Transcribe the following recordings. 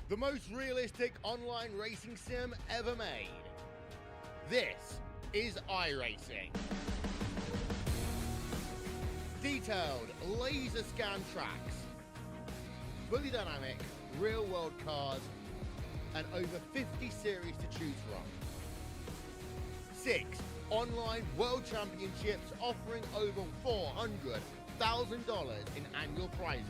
the most realistic online racing sim ever made. This is iRacing. Detailed laser scan tracks, fully dynamic real world cars, and over 50 series to choose from. 6 online world championships offering over $400,000 in annual prizes.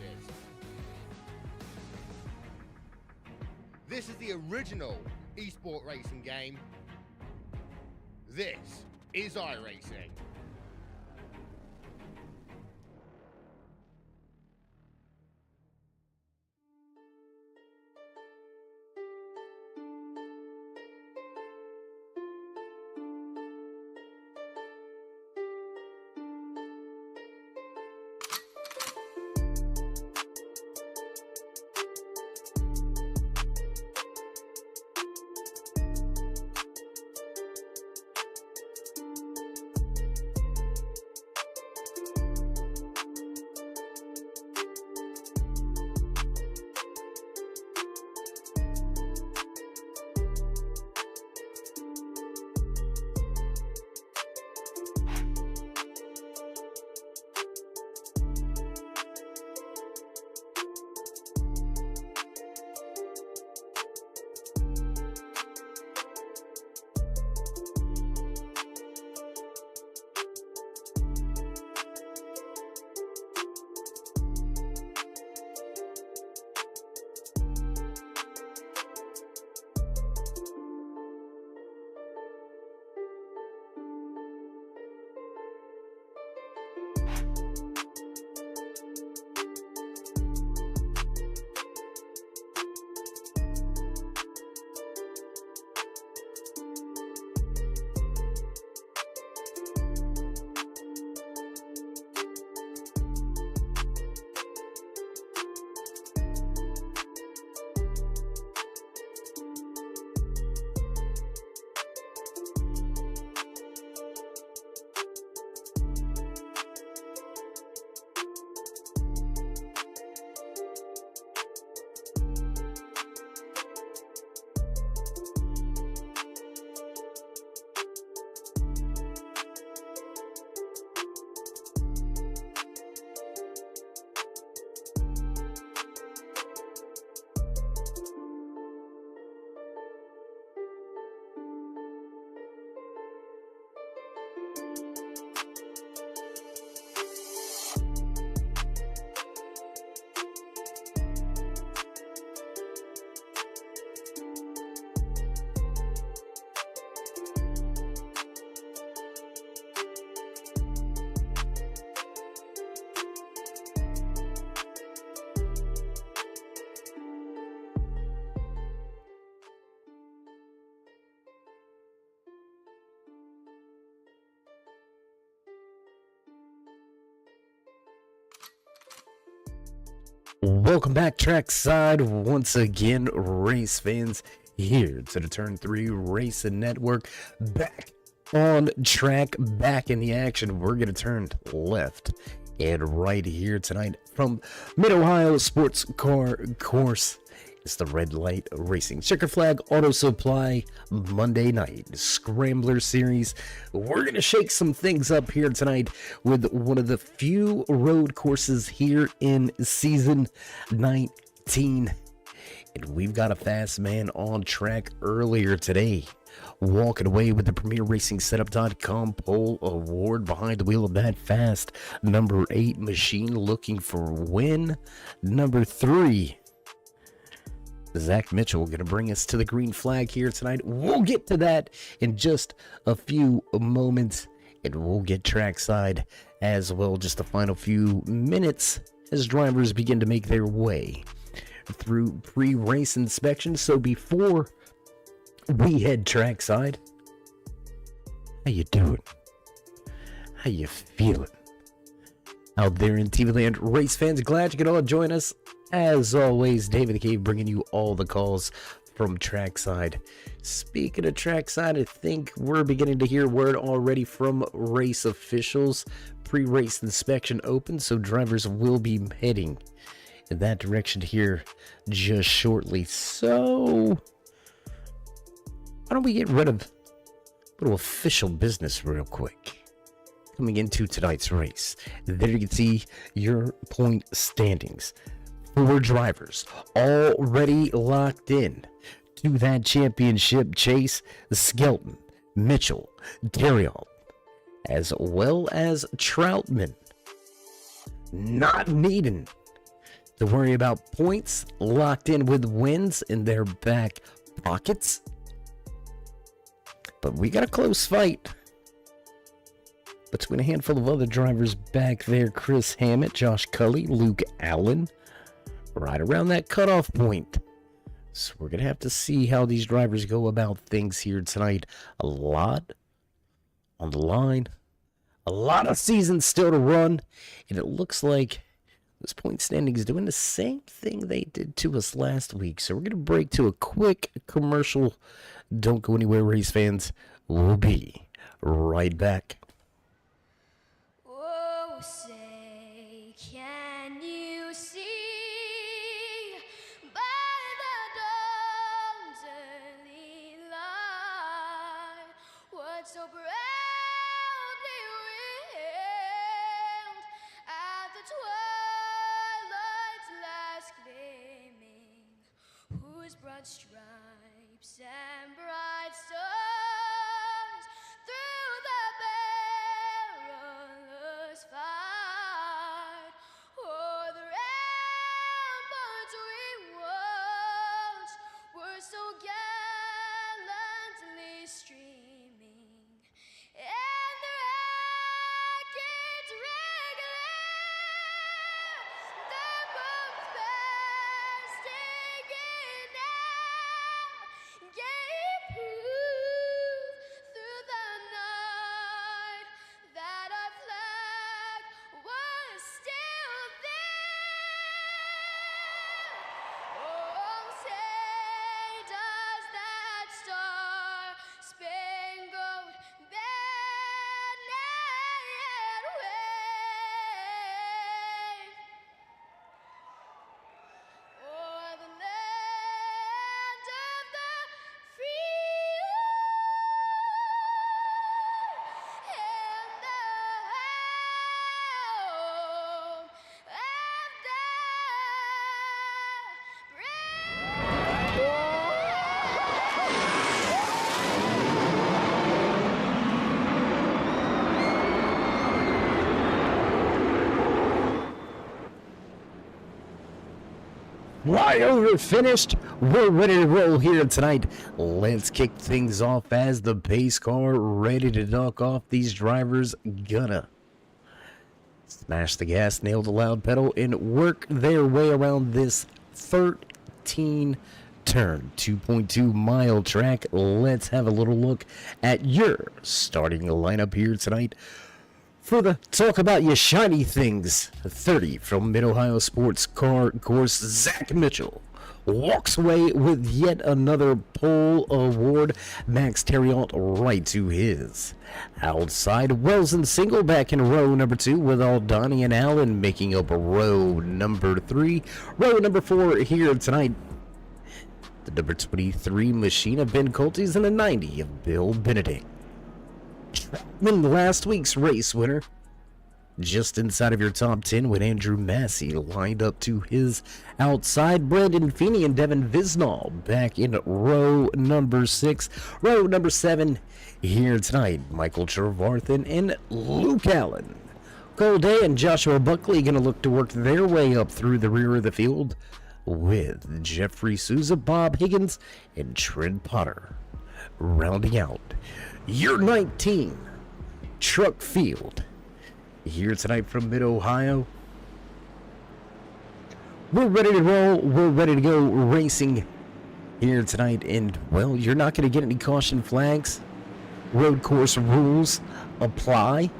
This is the original esport racing game. This is iRacing. Welcome back, trackside. Once again, race fans, here to the Turn 3 Racing Network. Back on track, back in the action. We're going to turn left and right here tonight from Mid-Ohio Sports Car Course. It's the Red Light Racing Checker Flag Auto Supply Monday Night Scrambler Series. We're going to shake some things up here tonight with one of the few road courses here in Season 19. And we've got a fast man on track earlier today, walking away with the Premier Racing Setup.com pole award behind the wheel of that fast. Number 8 machine looking for win. Number 3. Zach Mitchell going to bring us to the green flag here tonight. We'll get to that in just a few moments, and we'll get trackside as well. Just the final few minutes as drivers begin to make their way through pre-race inspection. So before we head trackside, how you doing? How you feeling out there in TV land? Race fans, glad you could all join us. As always, David the Cave bringing you all the calls from trackside. Speaking of trackside, I think we're beginning to hear word already from race officials. Pre-race inspection open, so drivers will be heading in that direction here just shortly. So why don't we get rid of a little official business real quick? Coming into tonight's race, there you can see your point standings. 4 drivers already locked in to that championship chase. Skelton, Mitchell, Darial, as well as Troutman, not needing to worry about points, locked in with wins in their back pockets. But we got a close fight between a handful of other drivers back there. Chris Hammett, Josh Cully, Luke Allen, right around that cutoff point. So we're going to have to see how these drivers go about things here tonight. A lot on the line. A lot of season still to run. And it looks like this point standing is doing the same thing they did to us last week. So we're going to break to a quick commercial. Don't go anywhere, race fans. We'll be right back. Oh, say, can you see by the dawn's early light what so proudly wailed at the twilight's last gleaming, whose broad stripes and bright stars through the perilous fight o'er the ramparts we watched were so gallantly streaming, and the rackets regular, the bombs bursting in air, gave proof through the night that our flag was still there. Oh, say does that star-spangled banner yet wave o'er the land of the free and the home of the Flyover finished. We're ready to roll here tonight. Let's kick things off as the pace car ready to knock off. These drivers gonna smash the gas, nail the loud pedal, and work their way around this 13 turn 2.2 mile track. Let's have a little look at your starting lineup here tonight. For the talk about your shiny things, 30 from Mid-Ohio Sports Car Course, Zach Mitchell walks away with yet another pole award. Max Terriot right to his outside. Wells and Single back in row number 2 with Aldani and Allen making up row number 3. Row number 4 here tonight, the number 23 machine of Ben Coltes and the 90 of Bill Benedict. Troutman, last week's race winner, just inside of your top 10 with Andrew Massey lined up to his outside. Brandon Feeney and Devin Visnall back in row number 6. Row number 7 here tonight, Michael Trevarthen and Luke Allen. Cole Day and Joshua Buckley going to look to work their way up through the rear of the field with Jeffrey Souza, Bob Higgins, and Trent Potter rounding out your 19 truck field here tonight from Mid-Ohio. We're ready to roll. We're ready to go racing here tonight. And, well, you're not going to get any caution flags. Road course rules apply.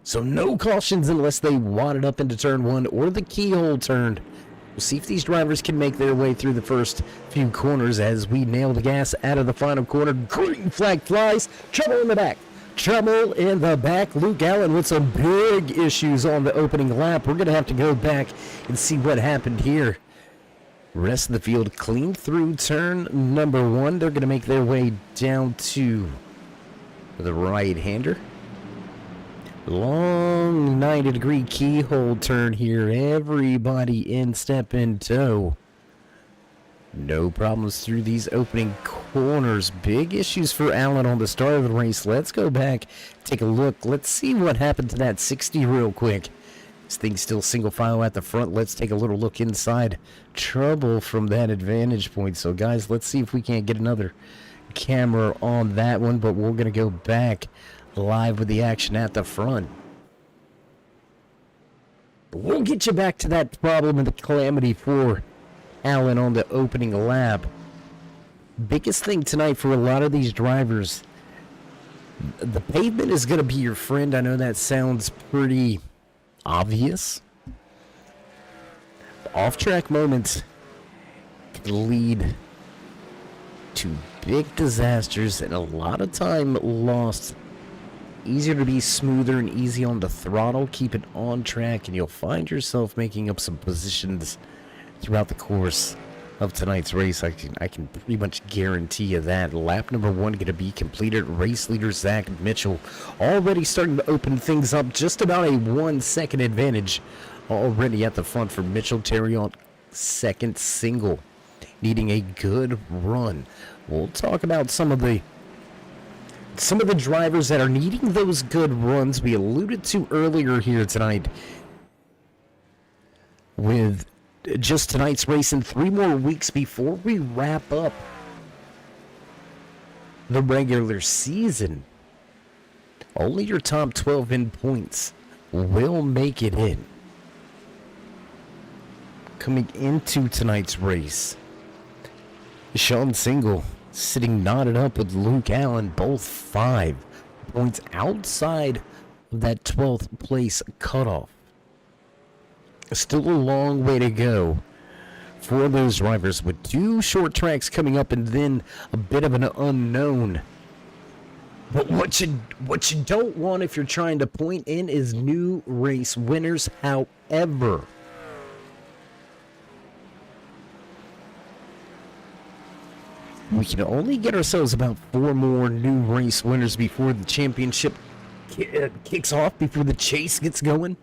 So no cautions unless they wad it up into turn 1 or the keyhole turn. We'll see if these drivers can make their way through the first few corners as we nail the gas out of the final corner. Green flag flies. Trouble in the back. Trouble in the back. Luke Allen with some big issues on the opening lap. We're going to have to go back and see what happened here. Rest of the field clean through turn number 1. They're going to make their way down to the right-hander. Long 90-degree keyhole turn here. Everybody in step in tow. No problems through these opening corners. Big issues for Allen on the start of the race. Let's go back, take a look. Let's see what happened to that 60 real quick. This thing's still single file at the front. Let's take a little look inside. Trouble from that advantage point. So, guys, let's see if we can't get another camera on that one. But we're going to go back live with the action at the front. We'll get you back to that problem and the calamity for Allen on the opening lap. Biggest thing tonight for a lot of these drivers, the pavement is going to be your friend. I know that sounds pretty obvious. Off-track moments can lead to big disasters and a lot of time lost. Easier to be smoother and easy on the throttle. Keep it on track and you'll find yourself making up some positions throughout the course of tonight's race. I can pretty much guarantee you that. Lap number 1 going to be completed. Race leader Zach Mitchell already starting to open things up. Just about a 1 second advantage already at the front for Mitchell. Terriot second single, needing a good run. We'll talk about some of the drivers that are needing those good runs. We alluded to earlier here tonight with just tonight's race and 3 more weeks before we wrap up the regular season. Only your top 12 in points will make it in. Coming into tonight's race, Sean Single sitting knotted up with Luke Allen, both 5 points outside of that 12th place cutoff. Still a long way to go for those drivers with 2 short tracks coming up and then a bit of an unknown. But what you don't want if you're trying to point in is new race winners. However, we can only get ourselves about 4 more new race winners before the championship kicks off, before the chase gets going.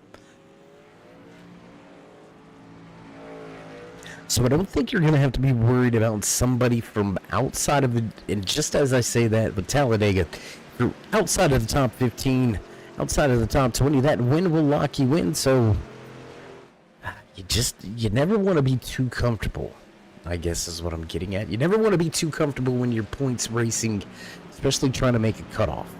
So I don't think you're going to have to be worried about somebody from outside of the... And just as I say that, with Talladega, if you're outside of the top 15, outside of the top 20, that win will lock you in. So you never want to be too comfortable, I guess is what I'm getting at. You never want to be too comfortable when you're points racing, especially trying to make a cutoff.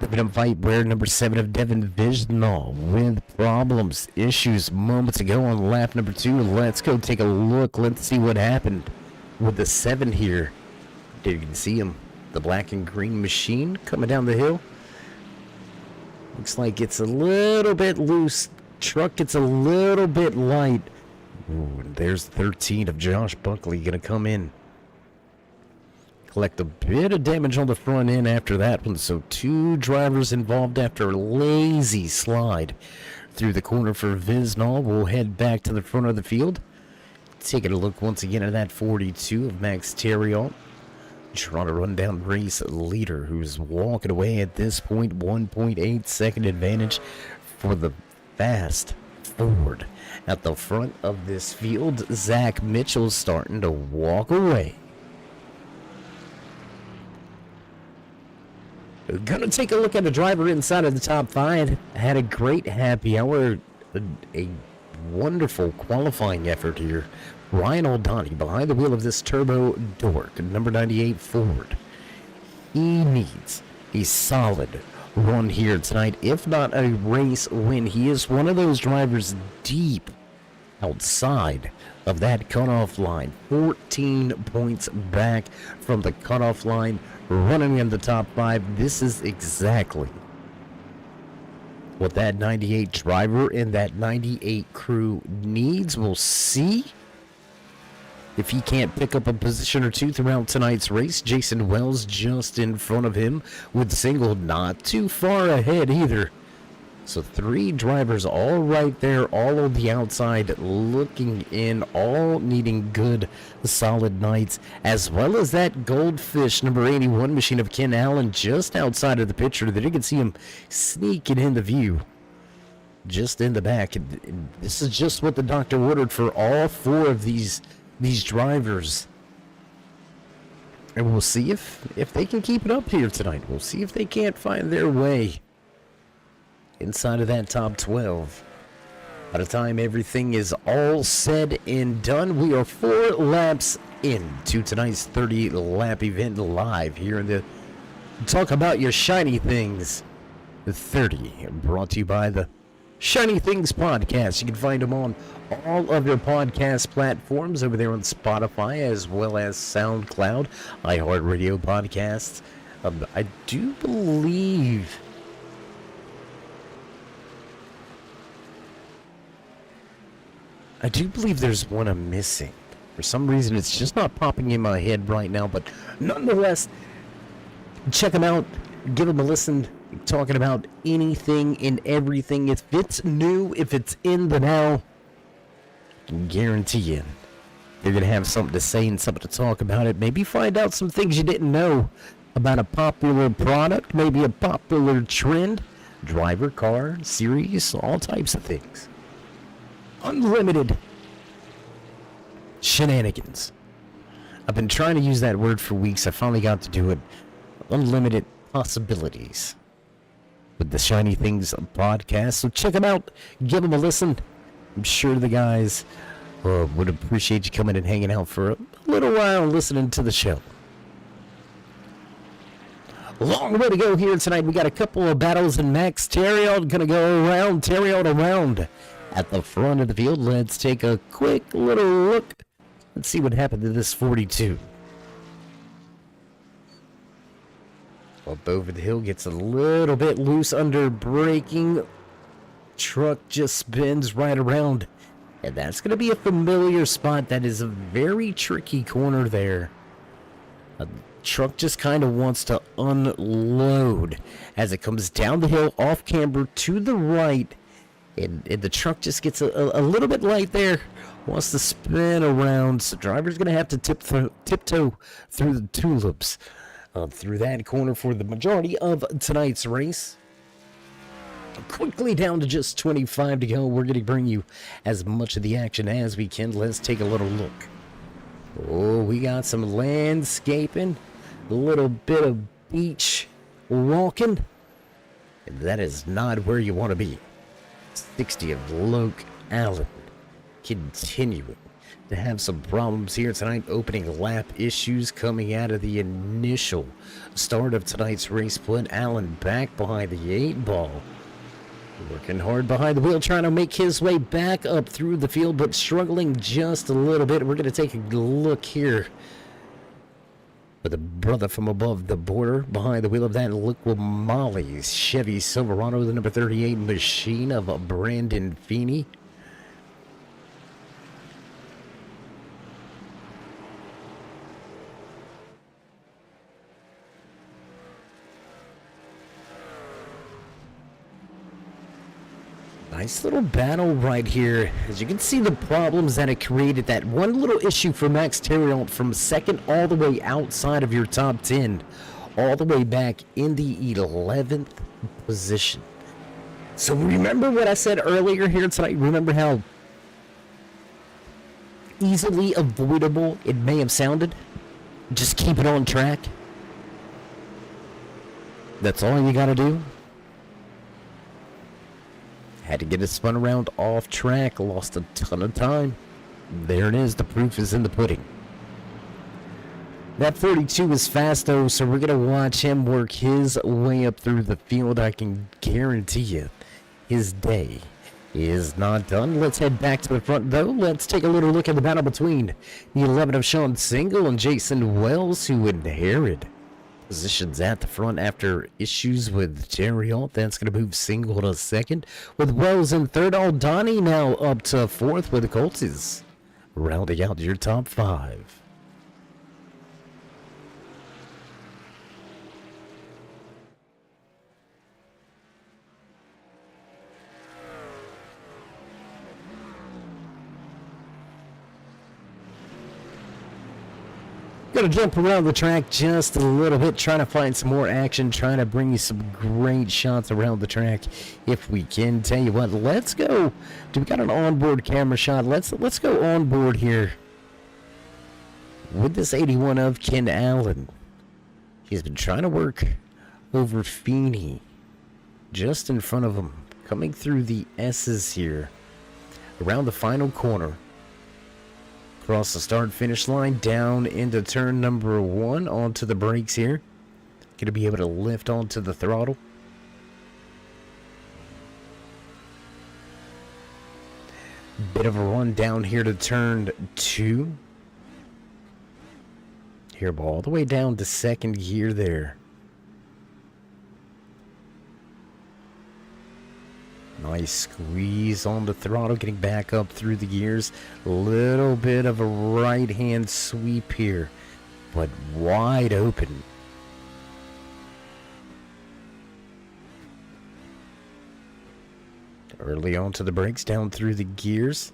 They're going to fight where number 7 of Devin Visnall with problems, issues moments ago on lap number 2. Let's go take a look. Let's see what happened with the 7 here. There you can see him, the black and green machine coming down the hill. Looks like it's a little bit loose. Truck gets a little bit light. Ooh, and there's 13 of Josh Buckley going to come in. Collect a bit of damage on the front end after that one. So 2 drivers involved after a lazy slide through the corner for Visnall. We'll head back to the front of the field. Taking a look once again at that 42 of Max Terriot. Trying to run down race leader, who's walking away at this point. 1.8 second advantage for the fast Ford at the front of this field. Zach Mitchell starting to walk away. Gonna take a look at the driver inside of the top 5. Had a great happy hour, a wonderful qualifying effort here. Ryan Aldani behind the wheel of this turbo dork, number 98 Ford. He needs a solid run here tonight, if not a race win. He is one of those drivers deep outside of that cutoff line. 14 points back from the cutoff line, running in the top 5. This is exactly what that 98 driver and that 98 crew needs. We'll see if he can't pick up a position or two throughout tonight's race. Jason Wells just in front of him with single, not too far ahead either. So 3 drivers all right there, all on the outside looking in, all needing good, solid nights, as well as that Goldfish number 81 machine of Ken Allen just outside of the picture that you can see him sneaking in the view. Just in the back. And this is just what the doctor ordered for all 4 of these drivers. And we'll see if they can keep it up here tonight. We'll see if they can't find their way inside of that top 12. By the time everything is all said and done, we are 4 laps into tonight's 30-lap event live here in the Talk About Your Shiny Things, the 30, brought to you by the Shiny Things Podcast. You can find them on all of your podcast platforms over there on Spotify as well as SoundCloud, iHeartRadio podcasts. I do believe there's one I'm missing. For some reason, it's just not popping in my head right now, but nonetheless, check them out, give them a listen, talking about anything and everything. If it's new, if it's in the now, I can guarantee you, they're going to have something to say and something to talk about it. Maybe find out some things you didn't know about a popular product, maybe a popular trend, driver, car, series, all types of things. Unlimited shenanigans. I've been trying to use that word for weeks. I finally got to do it. Unlimited possibilities with the Shiny Things podcast. So check them out. Give them a listen. I'm sure the guys would appreciate you coming and hanging out for a little while and listening to the show. Long way to go here tonight. We got a couple of battles, and Max Theriault going to go around. Theriault around at the front of the field. Let's take a quick little look. Let's see what happened to this 42. Up over the hill, gets a little bit loose under braking. Truck just spins right around. And that's going to be a familiar spot. That is a very tricky corner there. A truck just kind of wants to unload as it comes down the hill, off camber to the right. And the truck just gets a little bit light there. Wants to spin around. So driver's going to have to tiptoe through the tulips. Through that corner for the majority of tonight's race. Quickly down to just 25 to go. We're going to bring you as much of the action as we can. Let's take a little look. Oh, we got some landscaping. A little bit of beach walking. And that is not where you want to be. 60 of Loke Allen continuing to have some problems here tonight. Opening lap issues coming out of the initial start of tonight's race. Put Allen back behind the 8 ball. Working hard behind the wheel, trying to make his way back up through the field, but struggling just a little bit. We're going to take a look here. But the brother from above the border, behind the wheel of that Liqua Molly's Chevy Silverado, the number 38 machine of Brandon Feeney. Nice little battle right here. As you can see, the problems that it created. That one little issue for Max Theriault from second all the way outside of your top 10. All the way back in the 11th position. So remember what I said earlier here tonight? Remember how easily avoidable it may have sounded? Just keep it on track. That's all you gotta do. Had to get it spun around off track. Lost a ton of time. There it is. The proof is in the pudding. That 42 is fast, though, so we're going to watch him work his way up through the field. I can guarantee you his day is not done. Let's head back to the front, though. Let's take a little look at the battle between the 11 of Sean Single and Jason Wells, who inherit positions at the front after issues with Theriault. That's going to move Single to second, with Wells in third. Aldani now up to fourth, with the Colts is rounding out your top 5. Gonna jump around the track just a little bit, trying to find some more action, trying to bring you some great shots around the track if we can. Tell you what, let's go. We got an onboard camera shot. Let's go onboard here with this 81 of Ken Allen. He's been trying to work over Feeney just in front of him, coming through the S's here around the final corner. Across the start-finish line, down into turn number 1, onto the brakes here. Gonna be able to lift onto the throttle. Bit of a run down here to turn 2. Here, all the way down to second gear there. Nice squeeze on the throttle, getting back up through the gears. A little bit of a right-hand sweep here, but wide open. Early onto the brakes, down through the gears.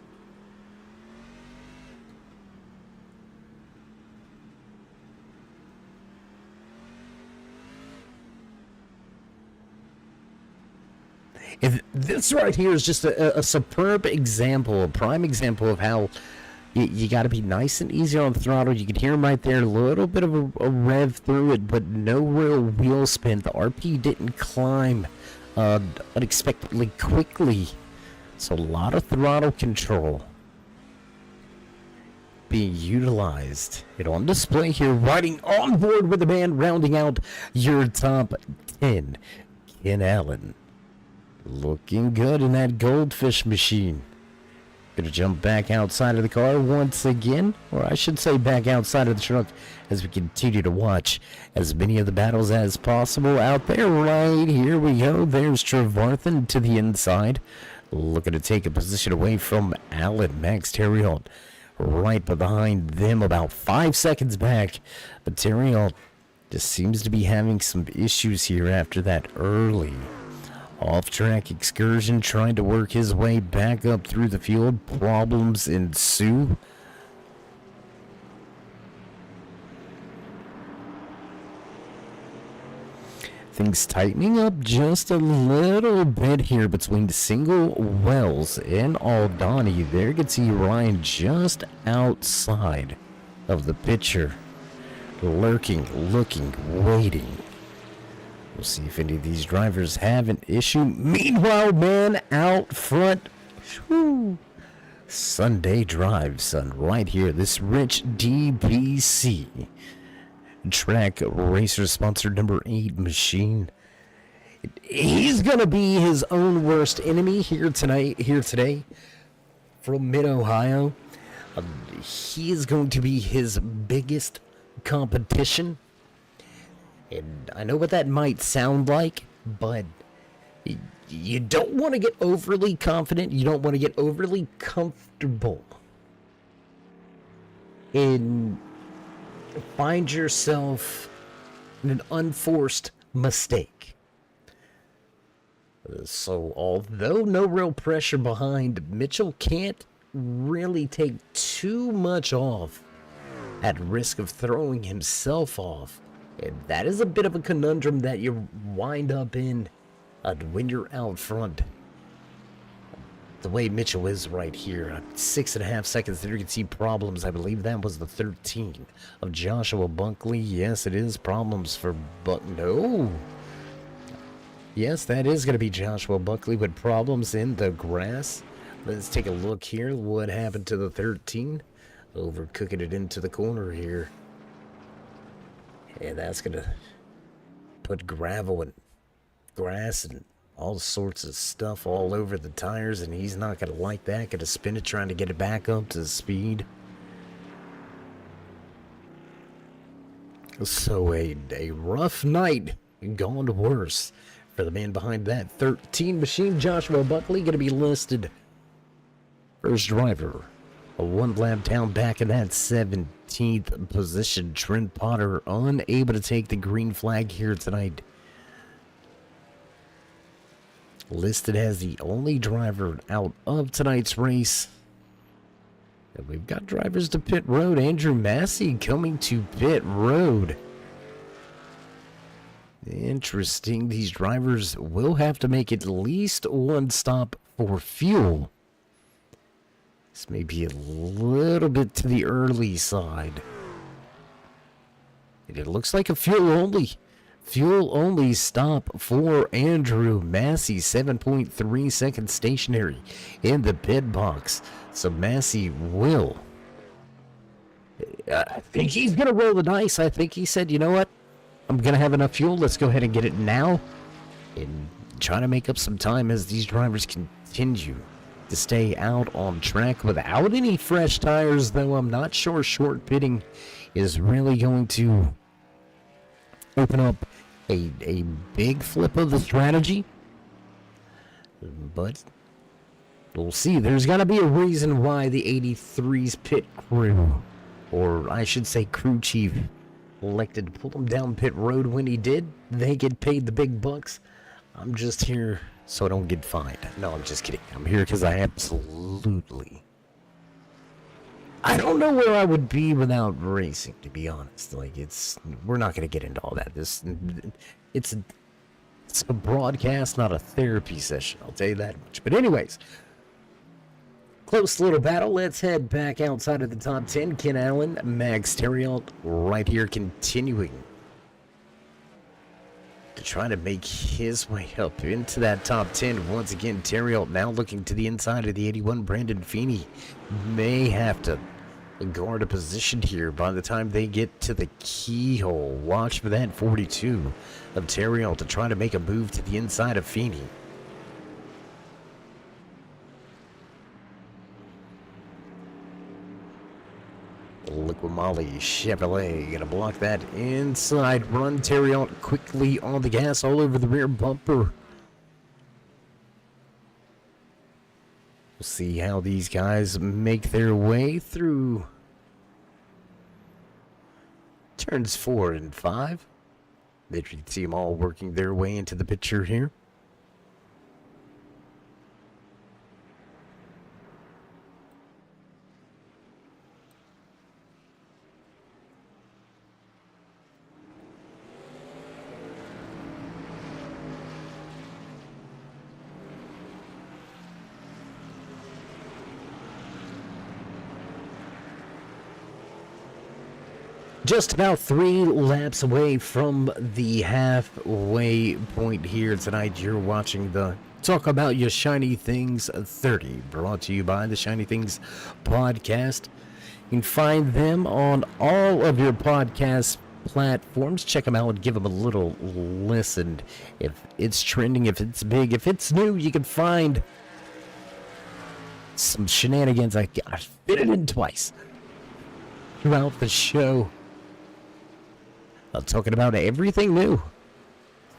If this right here is just a superb example, a prime example of how you got to be nice and easy on the throttle. You can hear him right there, a little bit of a rev through it, but no real wheel spin. The RP didn't climb unexpectedly quickly, so a lot of throttle control being utilized. It on display here, riding on board with the band, rounding out your top 10. Ken Allen. Looking good in that goldfish machine. Gonna jump back outside of the car once again, or I should say back outside of the truck, as we continue to watch as many of the battles as possible out there. Right here we go. There's Trevarthen to the inside, looking to take a position away from Allen. Max Terriot right behind them, about 5 seconds back. But Terriot just seems to be having some issues here after that early off-track excursion, trying to work his way back up through the field. Problems ensue. Things tightening up just a little bit here between Single Wells and Aldani. There you can see Ryan just outside of the picture, lurking, looking, waiting. We'll see if any of these drivers have an issue. Meanwhile, man, out front. Whew. Sunday drive, son, right here. This Rich DBC track racer sponsored number 8 machine. He's gonna be his own worst enemy here today from Mid-Ohio. He is going to be his biggest competition. And I know what that might sound like, but you don't want to get overly confident. You don't want to get overly comfortable and find yourself in an unforced mistake. So although no real pressure behind, Mitchell can't really take too much off at risk of throwing himself off. And that is a bit of a conundrum that you wind up in when you're out front. The way Mitchell is right here, 6.5 seconds there, you can see problems. I believe that was the 13 of Joshua Buckley. Yes, it is problems for No. Yes, that is going to be Joshua Buckley with problems in the grass. Let's take a look here. What happened to the 13? Overcooking it into the corner here. And that's going to put gravel and grass and all sorts of stuff all over the tires, and he's not going to like that. Going to spin it, trying to get it back up to speed. So a rough night gone worse for the man behind that 13 machine. Joshua Buckley going to be listed first driver One lap down, back in that 17th position. Trent Potter unable to take the green flag here tonight. Listed as the only driver out of tonight's race. And we've got drivers to pit road. Andrew Massey coming to pit road. Interesting. These drivers will have to make at least one stop for fuel. This may be a little bit to the early side. And it looks like a fuel only stop for Andrew Massey. 7.3 seconds stationary in the pit box. So Massey will. I think he's going to roll the dice. I think he said, you know what? I'm going to have enough fuel. Let's go ahead and get it now. And try to make up some time as these drivers continue to stay out on track without any fresh tires, though I'm not sure short pitting is really going to open up a big flip of the strategy. But we'll see. There's got to be a reason why the 83's pit crew, or I should say crew chief, elected to pull him down pit road when he did. They get paid the big bucks. I'm just here so I don't get fined. No, I'm just kidding. I'm here because I absolutely... I don't know where I would be without racing, to be honest. Like, we're not going to get into all that. It's a broadcast, not a therapy session. I'll tell you that much. But anyways, close little battle. Let's head back outside of the top 10. Ken Allen, Max Terriot, right here continuing to try to make his way up into that top 10. Once again, Terriot now looking to the inside of the 81. Brandon Feeney may have to guard a position here by the time they get to the keyhole. Watch for that 42 of Terriot to try to make a move to the inside of Feeney. Liquid Molly Chevrolet gonna block that inside run. Terriot quickly on the gas all over the rear bumper. We'll see how these guys make their way through turns 4 and 5. They can see them all working their way into the picture here. Just about 3 laps away from the halfway point here tonight. You're watching the Talk About Your Shiny Things 30, brought to you by the Shiny Things podcast. You can find them on all of your podcast platforms. Check them out and give them a little listen. If it's trending, if it's big, if it's new, you can find some shenanigans. I fit it in twice throughout the show. Talking about everything new.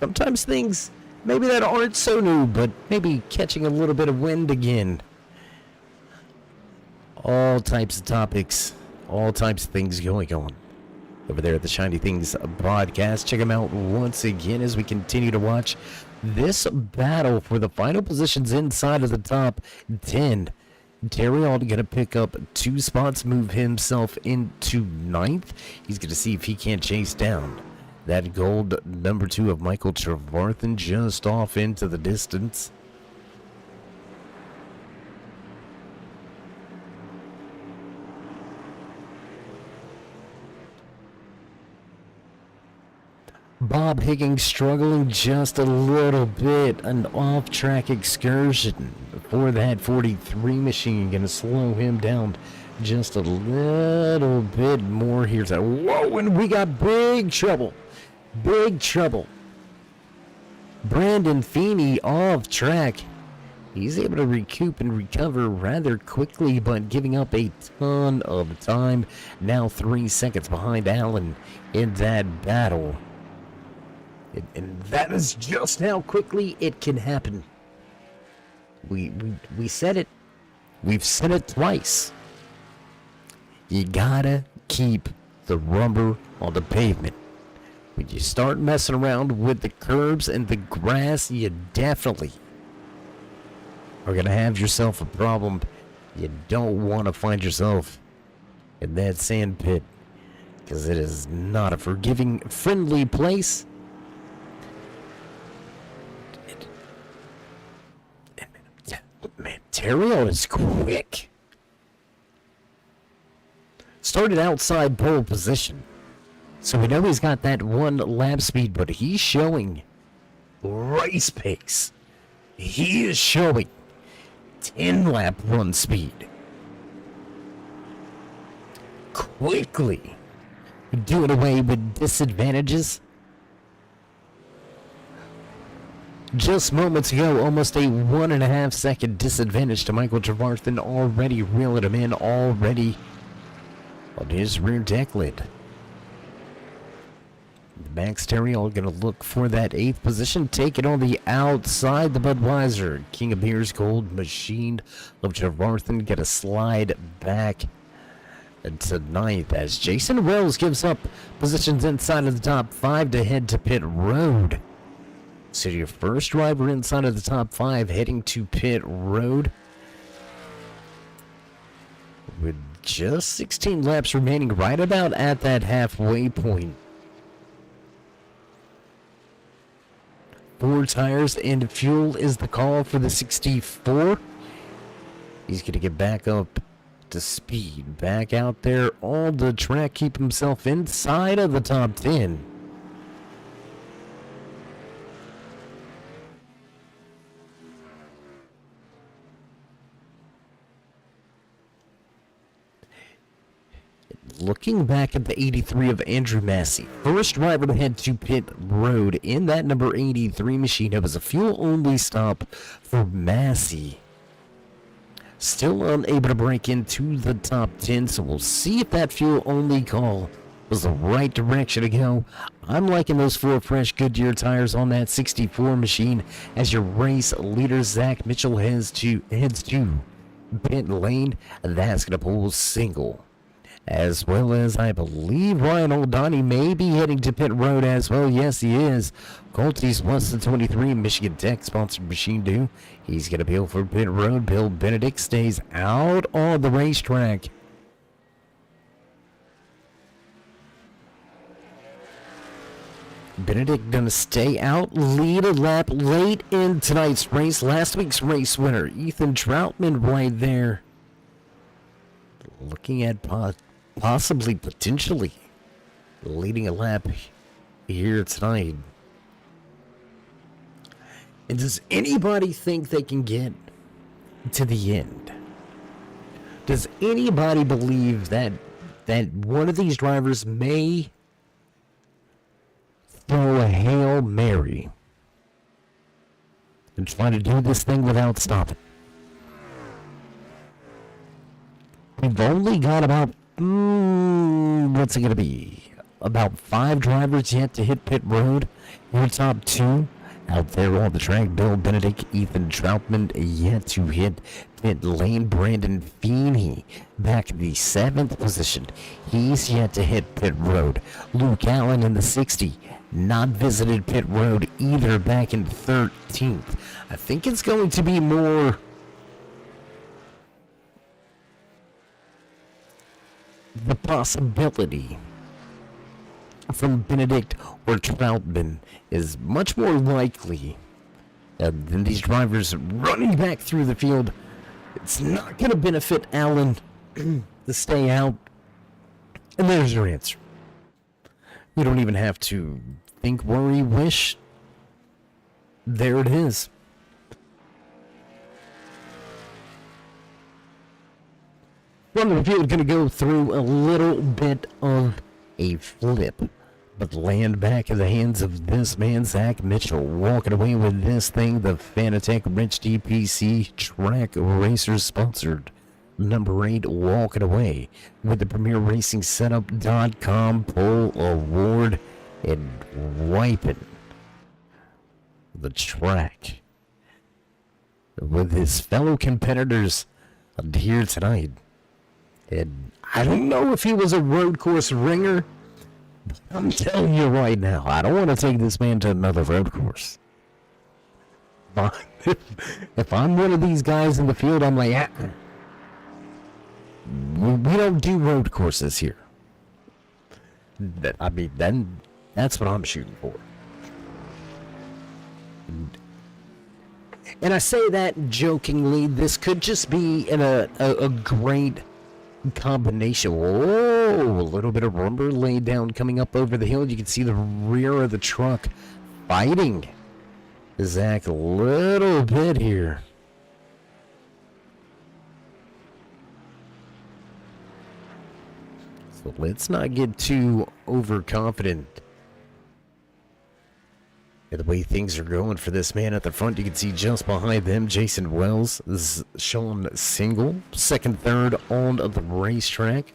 Sometimes things maybe that aren't so new, but maybe catching a little bit of wind again. All types of topics, all types of things going on over there at the Shiny Things broadcast. Check them out once again as we continue to watch this battle for the final positions inside of the top 10. Terriot going to pick up 2 spots, move himself into 9th. He's going to see if he can't chase down that gold number 2 of Michael Trevarthen just off into the distance. Bob Higgins struggling just a little bit. An off-track excursion for that 43 machine. Going to slow him down just a little bit more here. Whoa, and we got big trouble. Big trouble. Brandon Feeney off track. He's able to recoup and recover rather quickly, but giving up a ton of time. Now 3 seconds behind Allen in that battle. And that is just how quickly it can happen. We said it. We've said it twice. You gotta keep the rubber on the pavement. When you start messing around with the curbs and the grass, you definitely are gonna have yourself a problem. You don't want to find yourself in that sand pit, because it is not a forgiving, friendly place. Man, Terrio is quick. Started outside pole position, so we know he's got that 1 lap speed, but he's showing race pace. He is showing 10 lap run speed. Quickly doing away with disadvantages. Just moments ago, almost a 1.5 second disadvantage to Michael Trevarthen, already reeling him in, already on his rear deck lid. Max Terriol going to look for that 8th position, take it on the outside. The Budweiser King of Beers Gold Machine of Trevarthen get a slide back to 9th as Jason Wells gives up positions inside of the top 5 to head to pit road. So your first driver inside of the top 5 heading to pit road with just 16 laps remaining, right about at that halfway point. 4 tires and fuel is the call for the 64. He's going to get back up to speed, back out there on the track, keep himself inside of the top 10. Looking back at the 83 of Andrew Massey, first driver to head to pit road in that number 83 machine. It was a fuel-only stop for Massey. Still unable to break into the top 10, so we'll see if that fuel-only call was the right direction to go. I'm liking those 4 fresh Goodyear tires on that 64 machine as your race leader Zach Mitchell heads to pit lane. That's going to pull single. As well as, I believe, Ryan Oldani may be heading to pit road as well. Yes, he is. Colty's Weston 23, Michigan Tech sponsored machine do. He's going to peel for pit road. Bill Benedict stays out on the racetrack. Benedict going to stay out, lead a lap late in tonight's race. Last week's race winner, Ethan Troutman, right there. Looking at possibly, potentially, leading a lap here tonight. And does anybody think they can get to the end? Does anybody believe that one of these drivers may throw a Hail Mary and try to do this thing without stopping? We've only got about what's it going to be? About 5 drivers yet to hit pit road. Your top 2 out there on the track. Bill Benedict, Ethan Troutman yet to hit pit lane. Brandon Feeney back in the 7th position. He's yet to hit pit road. Luke Allen in the 60. Not visited pit road either, back in 13th. I think it's going to be more the possibility from Benedict or Troutman is much more likely than these drivers running back through the field. It's not going to benefit Allen to stay out. And there's your answer. You don't even have to think, worry, wish. There it is. Front of the field going to go through a little bit of a flip, but land back in the hands of this man, Zach Mitchell, walking away with this thing, the Fanatec Rich DPC Track Racers sponsored number 8, walking away with the Premier Racing Setup.com pole award and wiping the track with his fellow competitors here tonight. And I don't know if he was a road course ringer. But I'm telling you right now, I don't want to take this man to another road course. If I'm one of these guys in the field, I'm like, we don't do road courses here. Then that's what I'm shooting for. And I say that jokingly. This could just be a great combination. Whoa, a little bit of rubber laid down coming up over the hill. You can see the rear of the truck fighting Zach a little bit here. So let's not get too overconfident in the way things are going for this man at the front. You can see just behind them Jason Wells, Sean Single, second, third on the racetrack.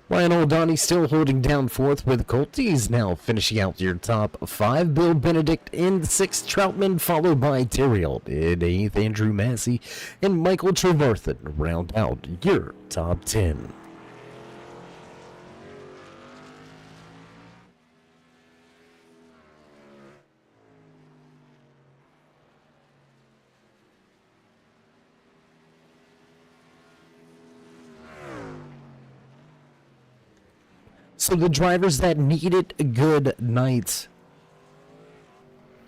Ryan O'Donnell still holding down fourth with Colt. He's now finishing out your top five. Bill Benedict in sixth. Troutman followed by Terriel in eighth. Andrew Massey and Michael Trevarthen round out your top 10. So the drivers that needed good nights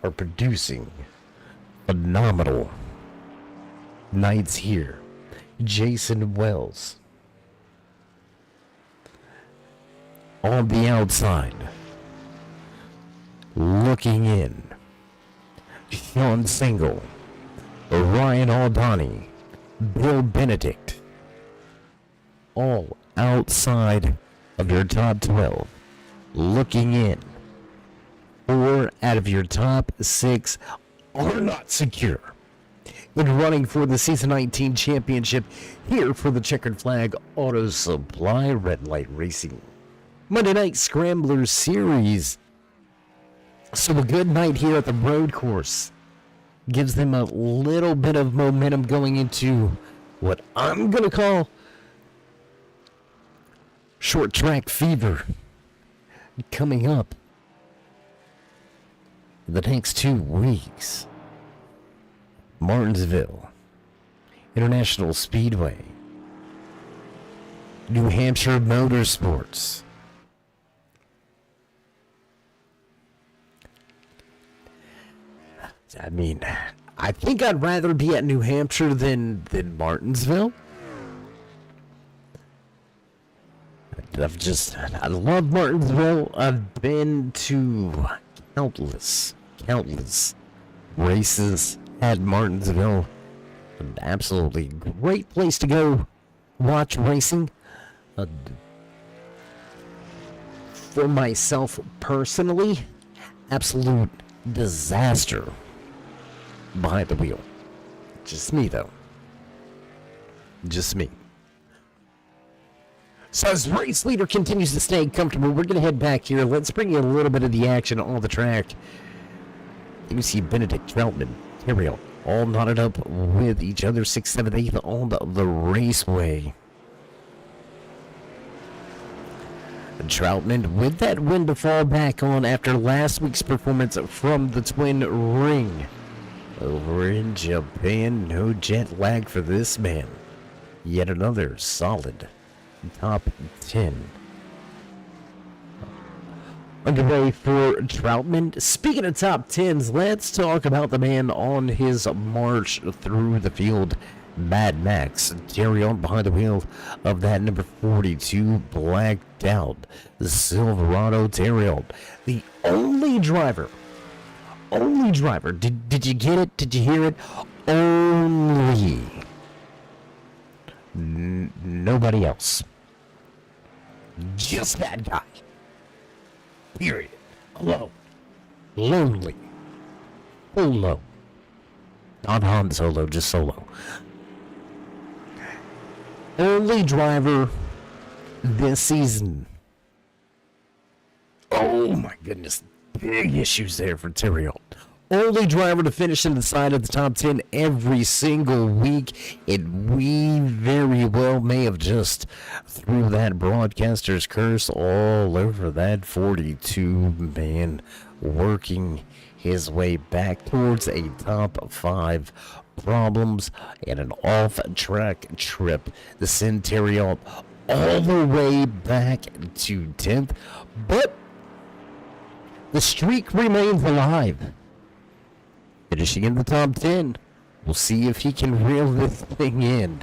are producing phenomenal nights here. Jason Wells on the outside, looking in. Sean Single, Ryan Aldani, Bill Benedict, all outside of your top 12, looking in. 4 out of your top 6 are not secure in running for the season 19 championship here for the Checkered Flag Auto Supply Red Light Racing Monday Night Scrambler Series. So a good night here at the road course gives them a little bit of momentum going into what I'm gonna call short track fever coming up the next 2 weeks. Martinsville International Speedway, New Hampshire Motorsports. I mean, I think I'd rather be at New Hampshire than Martinsville. I love Martinsville. I've been to countless races at Martinsville. An absolutely great place to go watch racing. For myself personally, absolute disaster behind the wheel. Just me, though. Just me. So as race leader continues to stay comfortable, we're going to head back here. Let's bring you a little bit of the action on the track. You see Benedict, Troutman, Terriel, all knotted up with each other, 6th, 7th, 8th on the raceway. Troutman with that win to fall back on after last week's performance from the Twin Ring. Over in Japan, no jet lag for this man. Yet another solid top 10. Underway for Troutman. Speaking of top 10s, let's talk about the man on his march through the field. Mad Max, Terrion behind the wheel of that number 42 blacked out Silverado Terrion. The only driver. Did you get it? Did you hear it? Only. Nobody else. Just that guy. Period. Alone. Lonely. Solo. Not Han Solo, just solo. Only driver this season. Oh my goodness. Big issues there for Terrion. only driver to finish inside of the top 10 every single week. And we very well may have just threw that broadcaster's curse all over that 42 man, working his way back towards a top 5. Problems and an off-track trip. The Centurion all the way back to 10th. But the streak remains alive. Finishing in the top 10. We'll see if he can reel this thing in.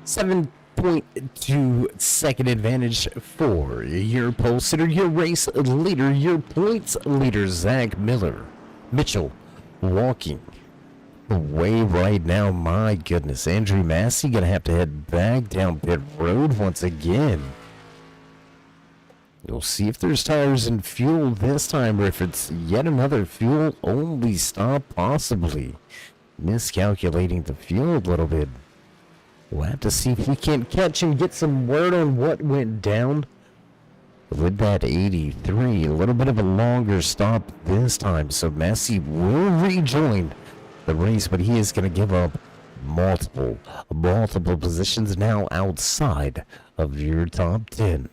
Seven 0.2 second advantage for your pole sitter, your race leader, your points leader, Zach Mitchell, walking away right now. My goodness, Andrew Massey gonna have to head back down pit road once again. You'll see if there's tires and fuel this time, or if it's yet another fuel-only stop, possibly. Miscalculating the fuel a little bit. We'll have to see if we can't catch and get some word on what went down with that 83. A little bit of a longer stop this time, so Massey will rejoin the race, but he is going to give up multiple positions now outside of your top 10.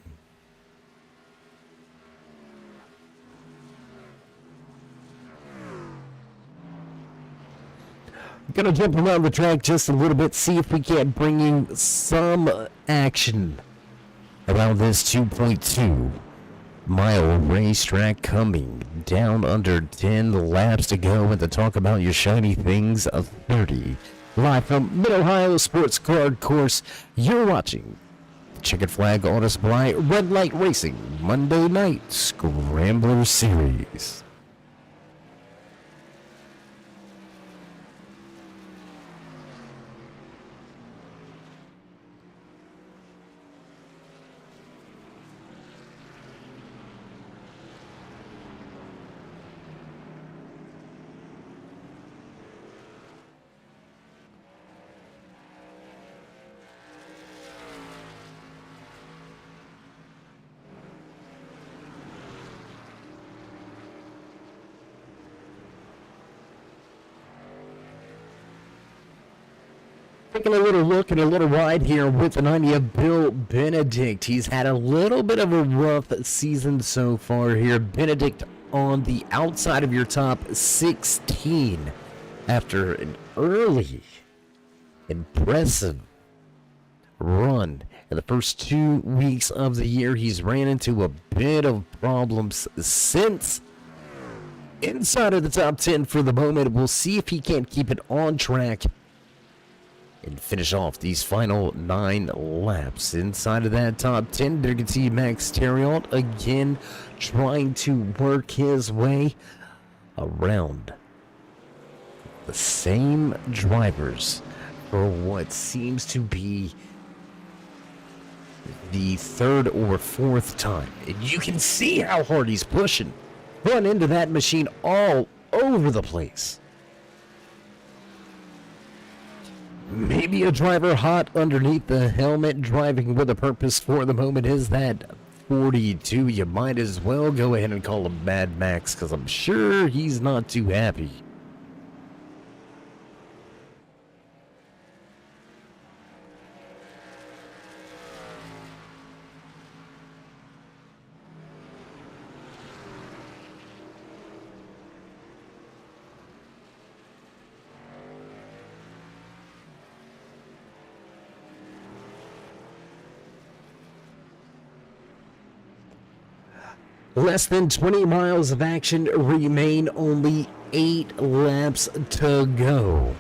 Gonna jump around the track just a little bit, see if we can't bring in some action around this 2.2 mile racetrack coming down under 10 laps to go, and to talk about your shiny things of 30. Live from Mid-Ohio Sports Card Course, you're watching the Checkered Flag Auto Supply Red Light Racing Monday Night Scrambler Series. Taking a little look and a little ride here with the 90 of Bill Benedict. He's had a little bit of a rough season so far here. Benedict on the outside of your top 16 after an early, impressive run. In the first 2 weeks of the year, he's ran into a bit of problems since. Inside of the top 10 for the moment. We'll see if he can't keep it on track and finish off these final 9 laps. Inside of that top 10, there you can see Max Terriot again trying to work his way around the same drivers for what seems to be the 3rd or 4th time. And you can see how hard he's pushing. Run into that machine all over the place. Maybe a driver hot underneath the helmet, driving with a purpose for the moment. Is that 42? You might as well go ahead and call him Mad Max, because I'm sure he's not too happy. Less than 20 miles of action remain, only 8 laps to go.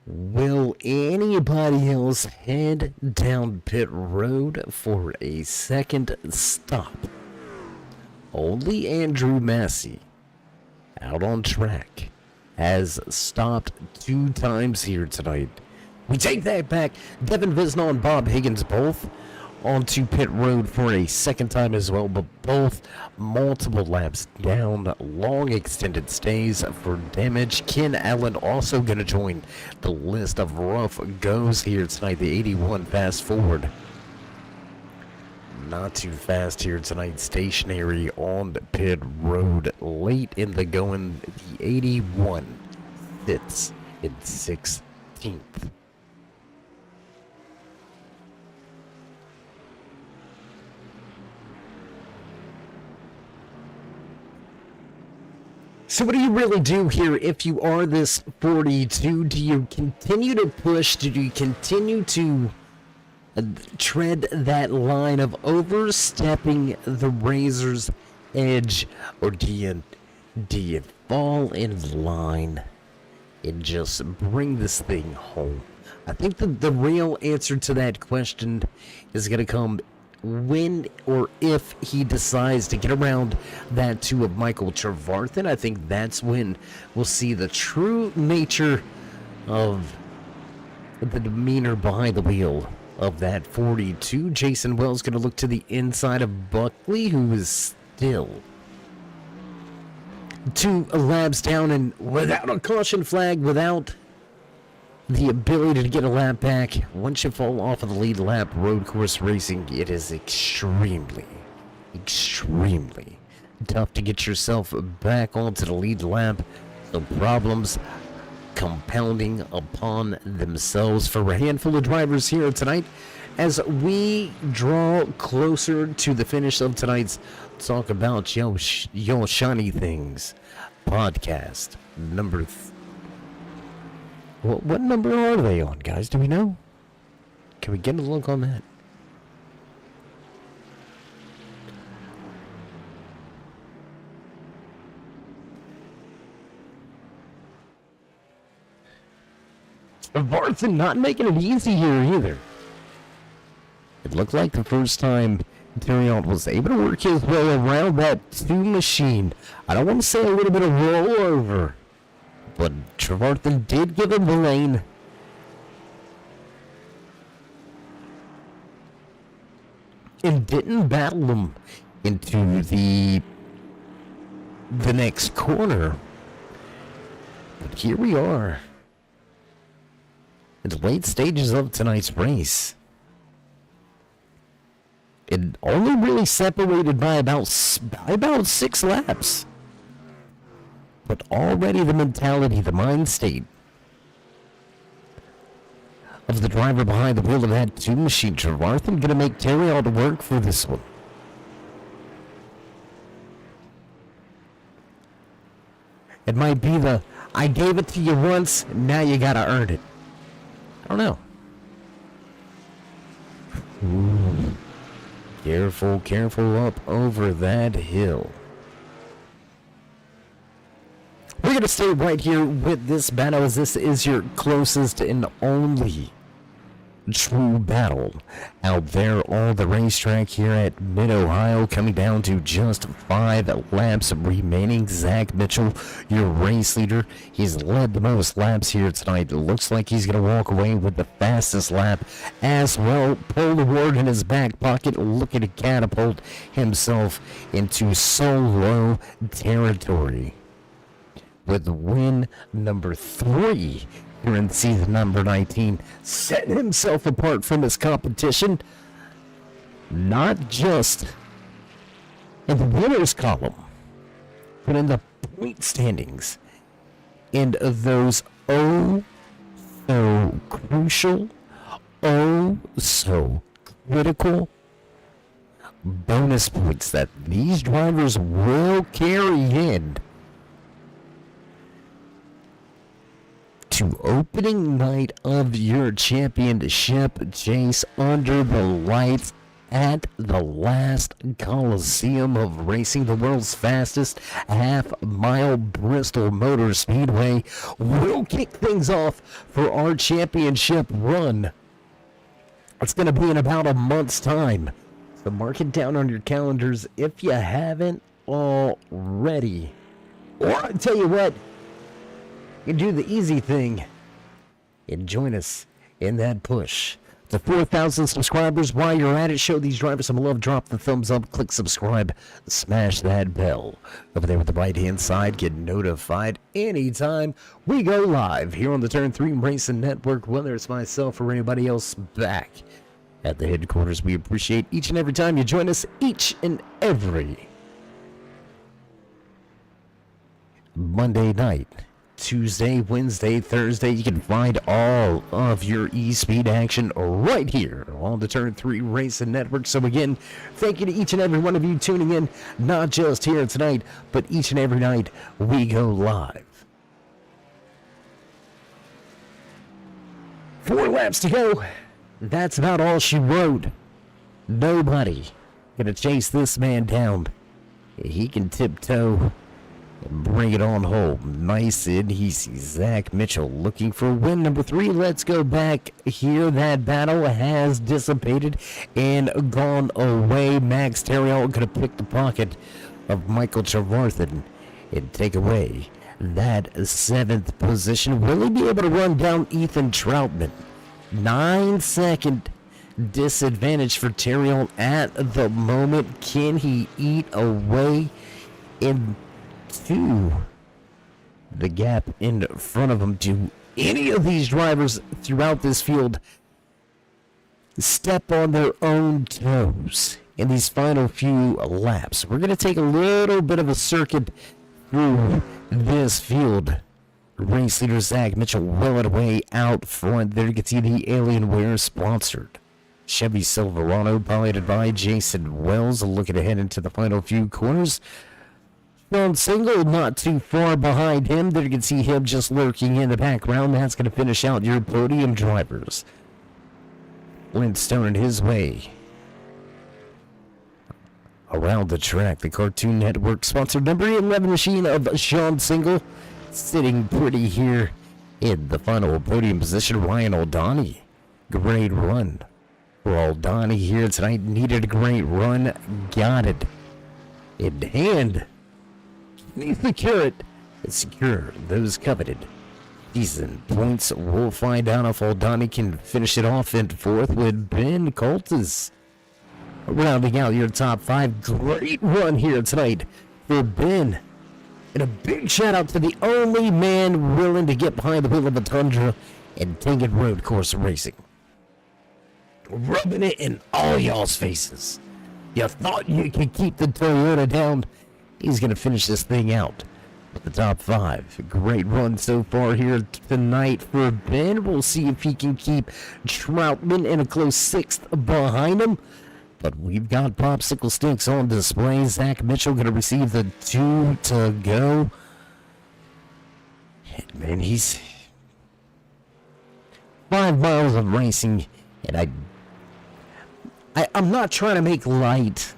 Will anybody else head down pit road for a second stop? Only Andrew Massey, out on track, has stopped 2 times here tonight. We take that back. Devin Visnall and Bob Higgins both onto pit road for a second time as well, but both multiple laps down, long extended stays for damage. Ken Allen also going to join the list of rough goes here tonight. The 81 fast forward. Not too fast here tonight, stationary on pit road. Late in the going, the 81 sits in 16th. So what do you really do here if you are this 42? Do you continue to push? Do you continue to tread that line of overstepping the razor's edge? Or do you fall in line and just bring this thing home? I think the real answer to that question is going to come when or if he decides to get around that two of Michael Trevarthen. I think that's when we'll see the true nature of the demeanor behind the wheel of that 42. Jason Wells going to look to the inside of Buckley, who is still 2 laps down and without a caution flag, without the ability to get a lap back. Once you fall off of the lead lap, road course racing, it is extremely tough to get yourself back onto the lead lap. The problems compounding upon themselves for a handful of drivers here tonight as we draw closer to the finish of tonight's Talk About Yo Shiny Things podcast number what number are they on, guys? Do we know? Can we get a look on that? Trevarthen not making it easy here either. It looked like the first time Theriault was able to work his way around that 2 machine. I don't want to say a little bit of rollover, but Trevarthen did give him the lane. And didn't battle him into the next corner. But here we are in the late stages of tonight's race. It only really separated by about 6 laps. But already the mentality, the mind state of the driver behind the wheel of that 2 machine, Trevarthen, going to make Theriault work for this one. It might be the, I gave it to you once, now you got to earn it. I don't know. Ooh. Careful up over that hill. We're going to stay right here with this battle, as this is your closest and only true battle out there on the racetrack here at Mid-Ohio, coming down to just 5 laps remaining. Zach Mitchell, your race leader, he's led the most laps here tonight. It looks like he's going to walk away with the fastest lap as well. Pole award in his back pocket, looking to catapult himself into solo territory with win number 3 here in season number 19, setting himself apart from his competition, not just in the winners column, but in the point standings, and those oh so crucial, oh so critical bonus points that these drivers will carry in to opening night of your championship chase under the lights at the last Coliseum of racing, the world's fastest half-mile Bristol Motor Speedway. Will kick things off for our championship run. It's going to be in about a month's time, so mark it down on your calendars if you haven't already. Or I tell you what, you do the easy thing and join us in that push To 4,000 subscribers, while you're at it, show these drivers some love. Drop the thumbs up, click subscribe, smash that bell. Over there with the right-hand side, get notified anytime we go live here on the Turn 3 Racing Network, whether it's myself or anybody else back at the headquarters. We appreciate each and every time you join us, each and every Monday night. Tuesday, Wednesday, Thursday, you can find all of your e-speed action right here on the Turn 3 Racing Network. So again, thank you to each and every one of you tuning in, not just here tonight, but each and every night we go live. 4 laps to go. That's about all she wrote. Nobody gonna chase this man down. He can tiptoe and bring it on home. Nice and easy. Zach Mitchell looking for win number 3. Let's go back here. That battle has dissipated and gone away. Max Terrill going to pick the pocket of Michael Trevarthen and take away that 7th position. Will he be able to run down Ethan Troutman? 9-second disadvantage for Terrill at the moment. Can he eat away in to the gap in front of him? Do any of these drivers throughout this field step on their own toes in these final few laps? We're going to take a little bit of a circuit through this field. Race leader Zach Mitchell well and away out front. There you can see the Alienware sponsored Chevy Silverado piloted by Jason Wells. Looking ahead into the final few corners. Sean Single not too far behind him. There you can see him just lurking in the background. That's going to finish out your podium drivers. Flintstone in his way around the track. The Cartoon Network sponsored number 11 machine of Sean Single sitting pretty here in the final podium position. Ryan O'Donnell, great run for O'Donnell here tonight. Needed a great run, got it in hand. Needs to secure it and secure those coveted season points. We'll find out if O'Donnell can finish it off in 4th with Ben Coltis rounding out your top 5. Great run here tonight for Ben. And a big shout out to the only man willing to get behind the wheel of a Tundra and take it road course racing. Rubbing it in all y'all's faces. You thought you could keep the Toyota down. He's going to finish this thing out with the top 5. Great run so far here tonight for Ben. We'll see if he can keep Troutman in a close 6th behind him. But we've got popsicle sticks on display. Zach Mitchell going to receive the 2 to go. And man, he's 5 miles of racing. And I'm not trying to make light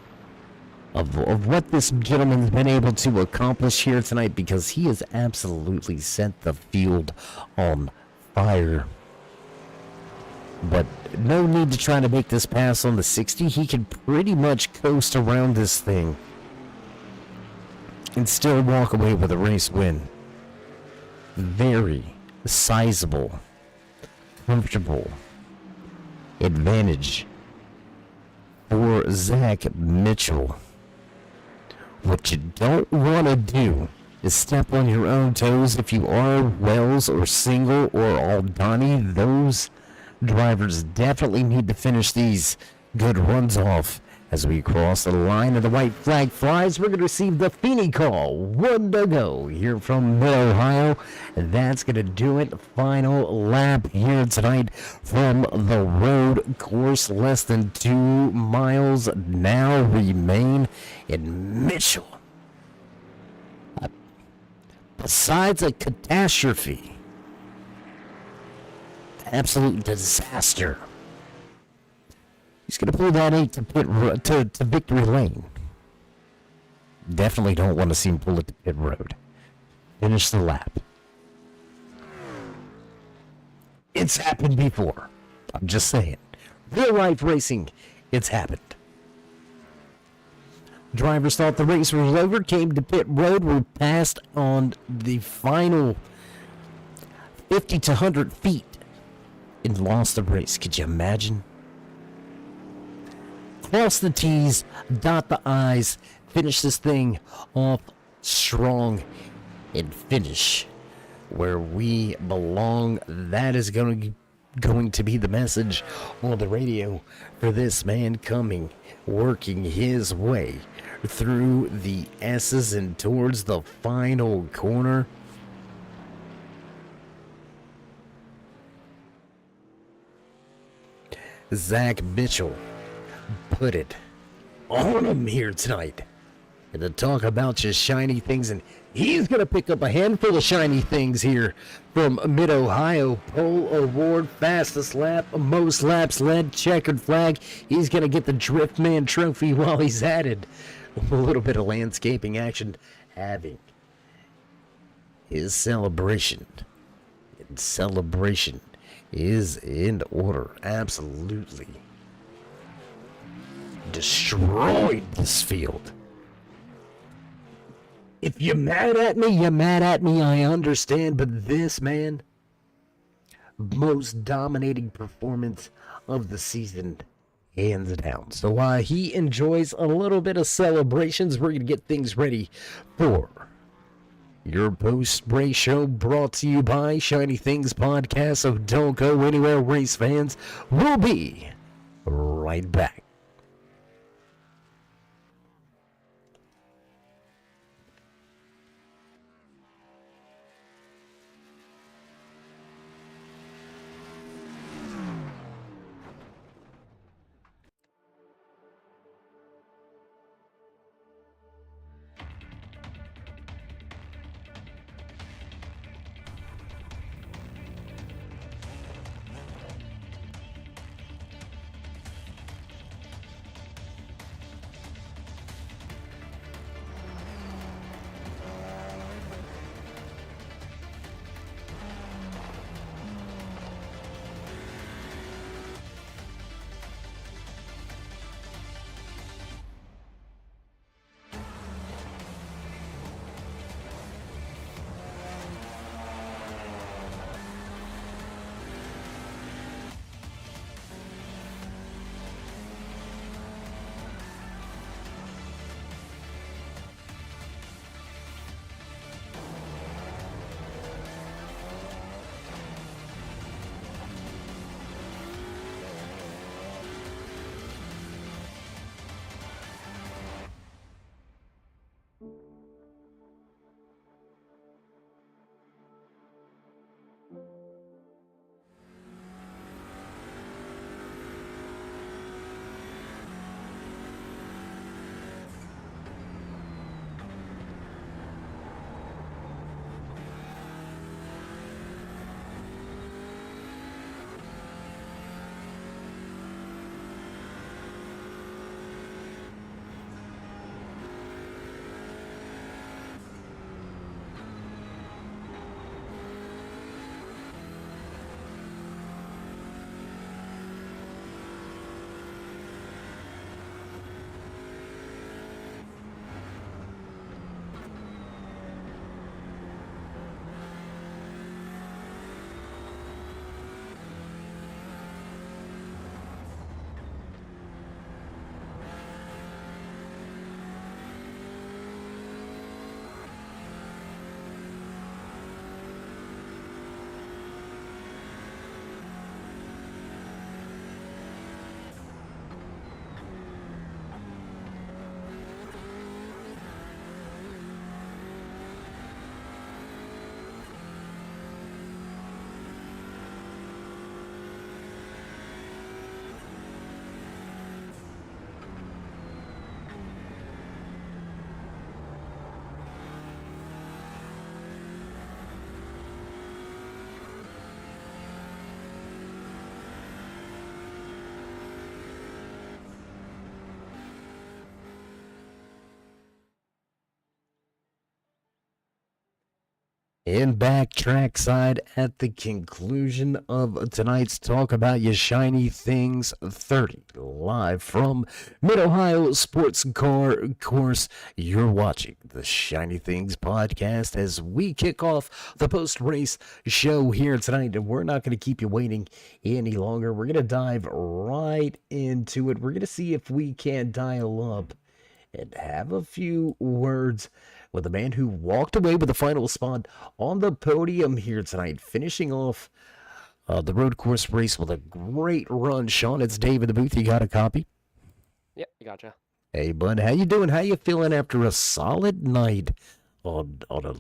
of what this gentleman's been able to accomplish here tonight, because he has absolutely set the field on fire. But no need to try to make this pass on the 60. He can pretty much coast around this thing and still walk away with a race win. Very sizable, comfortable advantage for Zach Mitchell. What you don't want to do is step on your own toes. If you are Wells or Single or Aldani, those drivers definitely need to finish these good runs off. As we cross the line and the white flag flies, we're going to receive the Feeney call. 1 to go here from Mid-Ohio. And that's going to do it. Final lap here tonight from the road course. Less than 2 miles now remain in Mitchell. Besides a catastrophe, absolute disaster, he's going to pull that 8 to victory lane. Definitely don't want to see him pull it to pit road. Finish the lap. It's happened before. I'm just saying. Real life racing, it's happened. Drivers thought the race was over, came to pit road, were passed on the final 50 to 100 feet and lost the race. Could you imagine? Cross the T's, dot the I's, finish this thing off strong, and finish where we belong. That is going to be the message on the radio for this man coming, working his way through the S's and towards the final corner. Zach Mitchell put it on him here tonight. And to talk about just shiny things, and he's going to pick up a handful of shiny things here from Mid-Ohio. Pole Award, fastest lap, most laps led, checkered flag. He's going to get the Driftman trophy while he's at it. A little bit of landscaping action, having his celebration. And celebration is in order. Absolutely destroyed this field. If you're mad at me, you're mad at me, I understand, but this man, most dominating performance of the season, hands down. So while he enjoys a little bit of celebrations, we're going to get things ready for your post-race show, brought to you by Shiny Things Podcast. So don't go anywhere, race fans. We'll be right back. And back trackside at the conclusion of tonight's Talk About Your Shiny Things 30. Live from Mid-Ohio Sports Car Course, you're watching the Shiny Things podcast as we kick off the post-race show here tonight. And we're not going to keep you waiting any longer. We're going to dive right into it. We're going to see if we can dial up and have a few words with the man who walked away with the final spot on the podium here tonight, finishing off the road course race with a great run. Sean, it's Dave in the booth. You got a copy? Yep, gotcha. Hey, bud, how you doing? How you feeling after a solid night on a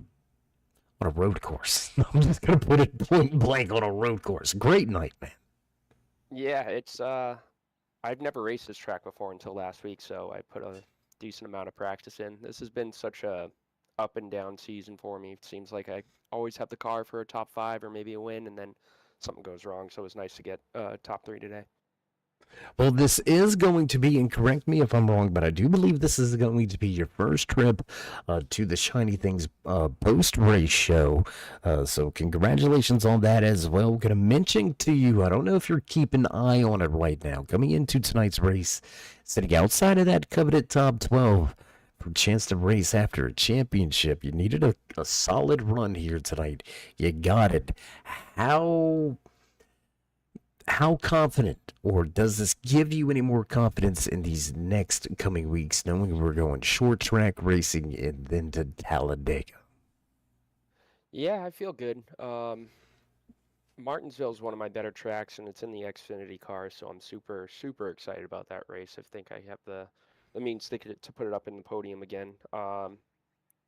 road course? I'm just gonna put it point blank, on a road course. Great night, man. Yeah, it's I've never raced this track before until last week, so I put a decent amount of practice in. This has been such a up and down season for me. It seems like I always have the car for a top 5 or maybe a win, and then something goes wrong. So it was nice to get top 3 today. Well, this is going to be, and correct me if I'm wrong, but I do believe this is going to be your first trip to the Shiny Things post-race show. So congratulations on that as well. Going to mention to you, I don't know if you're keeping an eye on it right now, coming into tonight's race, sitting outside of that coveted top 12 for a chance to race after a championship. You needed a solid run here tonight. You got it. How confident, or does this give you any more confidence in these next coming weeks, knowing we're going short track racing and then to Talladega? Yeah, I feel good. Martinsville is one of my better tracks, and it's in the Xfinity car, so I'm super, super excited about that race. I think I have the means to put it up in the podium again.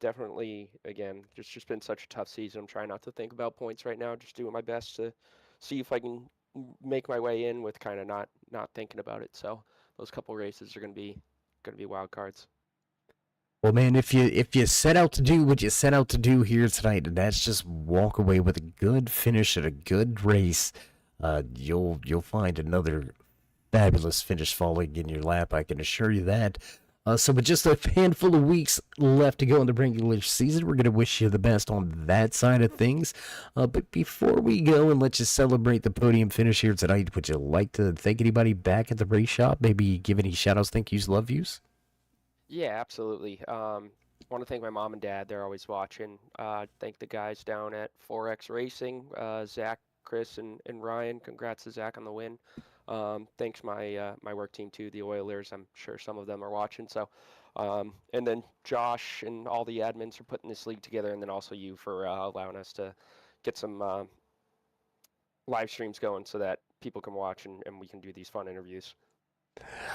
Definitely, again, just been such a tough season. I'm trying not to think about points right now, just doing my best to see if I can make my way in with kind of not thinking about it. So those couple races are gonna be wild cards. Well, man, if you set out to do what you set out to do here tonight, and that's just walk away with a good finish at a good race, you'll find another fabulous finish falling in your lap. I can assure you that. So with just a handful of weeks left to go in the regular season, we're going to wish you the best on that side of things. But before we go and let you celebrate the podium finish here tonight, would you like to thank anybody back at the race shop? Maybe give any shout-outs, thank yous, love yous? Yeah, absolutely. Want to thank my mom and dad. They're always watching. Thank the guys down at 4X Racing, Zach, Chris, and Ryan. Congrats to Zach on the win. Thanks my work team too, the Oilers. I'm sure some of them are watching. So, and then Josh and all the admins for putting this league together, and then also you for allowing us to get some live streams going so that people can watch and we can do these fun interviews.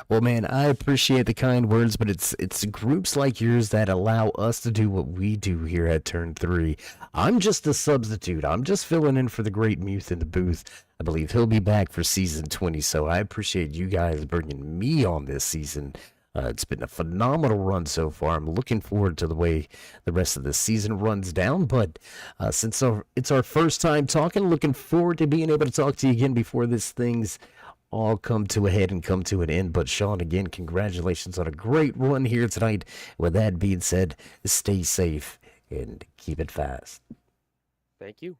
Well, man, I appreciate the kind words, but it's groups like yours that allow us to do what we do here at Turn 3. I'm just a substitute. I'm just filling in for the great Muth in the booth. I believe he'll be back for season 20, so I appreciate you guys bringing me on this season. It's been a phenomenal run so far. I'm looking forward to the way the rest of the season runs down, but since it's our first time talking, looking forward to being able to talk to you again before this thing's all come to a head and come to an end. But Sean, again, congratulations on a great run here tonight. With that being said, stay safe and keep it fast. Thank you.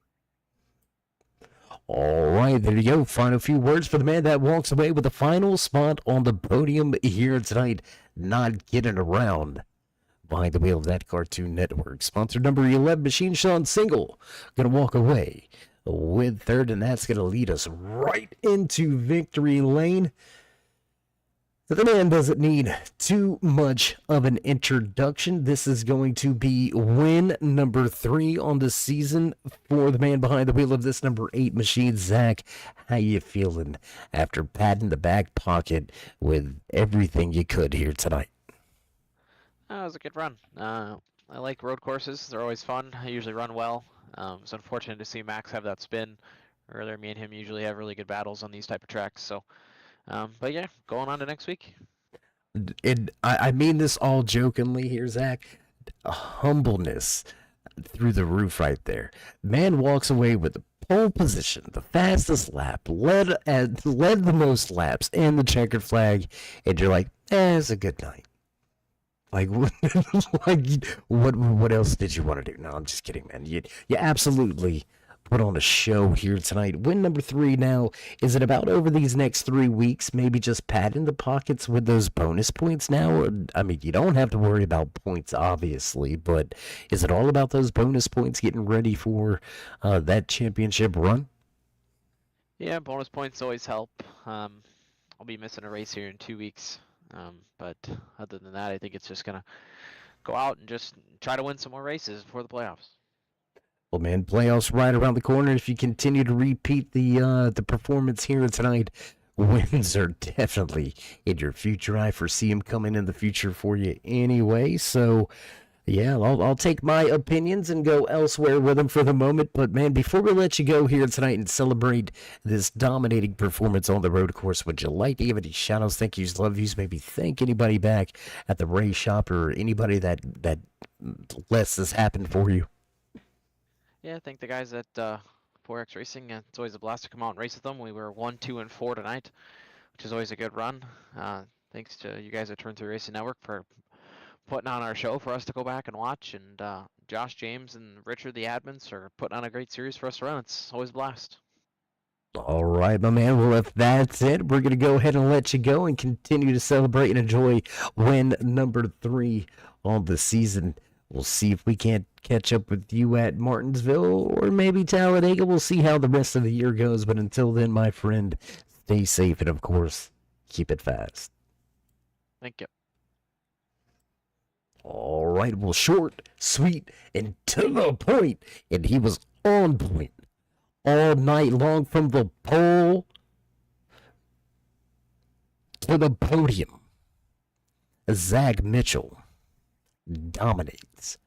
All right, there you go. Final few words for the man that walks away with the final spot on the podium here tonight. Not getting around behind the wheel of that Cartoon Network. Sponsor number 11, Machine Sean Single, gonna walk away with third, and that's going to lead us right into victory lane. The man doesn't need too much of an introduction. This is going to be win number 3 on the season for the man behind the wheel of this number 8 machine. Zach, how you feeling after patting the back pocket with everything you could here tonight? That was a good run. I like road courses. They're always fun. I usually run well. It's unfortunate to see Max have that spin earlier. Me and him usually have really good battles on these type of tracks. So, but yeah, going on to next week. I mean this all jokingly here, Zach. Humbleness through the roof right there. Man walks away with the pole position, the fastest lap, led the most laps, and the checkered flag, and you're like, it's a good night. Like, like what else did you want to do? No, I'm just kidding, man. You absolutely put on a show here tonight. Win number 3 now. Is it about over these next 3 weeks? Maybe just padding the pockets with those bonus points now? Or, I mean, you don't have to worry about points, obviously, but is it all about those bonus points getting ready for that championship run? Yeah, bonus points always help. I'll be missing a race here in 2 weeks. But other than that, I think it's just gonna go out and just try to win some more races before the playoffs. Well, man, playoffs right around the corner. If you continue to repeat the performance here tonight, wins are definitely in your future. I foresee them coming in the future for you anyway. So, yeah, I'll take my opinions and go elsewhere with them for the moment. But, man, before we let you go here tonight and celebrate this dominating performance on the road course, would you like to give any shout-outs, thank yous, love yous, maybe thank anybody back at the race shop or anybody that less has happened for you? Yeah, thank the guys at 4X Racing. It's always a blast to come out and race with them. We were 1, 2, and 4 tonight, which is always a good run. Thanks to you guys at Turn 3 Racing Network for putting on our show for us to go back and watch. And Josh, James, and Richard, the admins, are putting on a great series for us to run. It's always a blast. All right, my man. Well, if that's it, we're going to go ahead and let you go and continue to celebrate and enjoy win number 3 on the season. We'll see if we can't catch up with you at Martinsville or maybe Talladega. We'll see how the rest of the year goes. But until then, my friend, stay safe and, of course, keep it fast. Thank you. All right. Well, short, sweet, and to the point. And he was on point all night long from the pole to the podium. Zach Mitchell dominates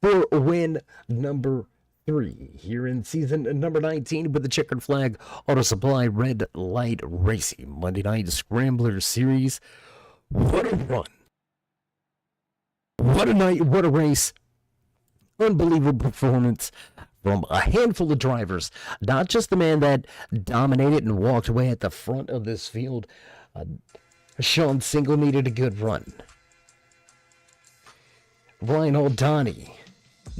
for win number 3 here in season number 19 with the Checkered Flag Auto Supply Red Light Racing Monday Night Scrambler Series. What a run! What a night! What a race! Unbelievable performance from a handful of drivers. Not just the man that dominated and walked away at the front of this field. Sean Single needed a good run. Ryan Aldani,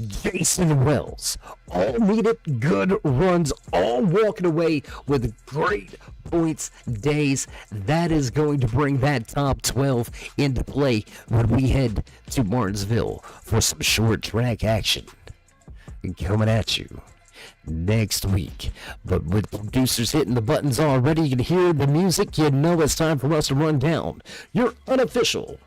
Jason Wells, all needed good runs, all walking away with great points days. That is going to bring that top 12 into play when we head to Martinsville for some short track action. Coming at you next week. But with producers hitting the buttons already, you can hear the music, you know it's time for us to run down your unofficial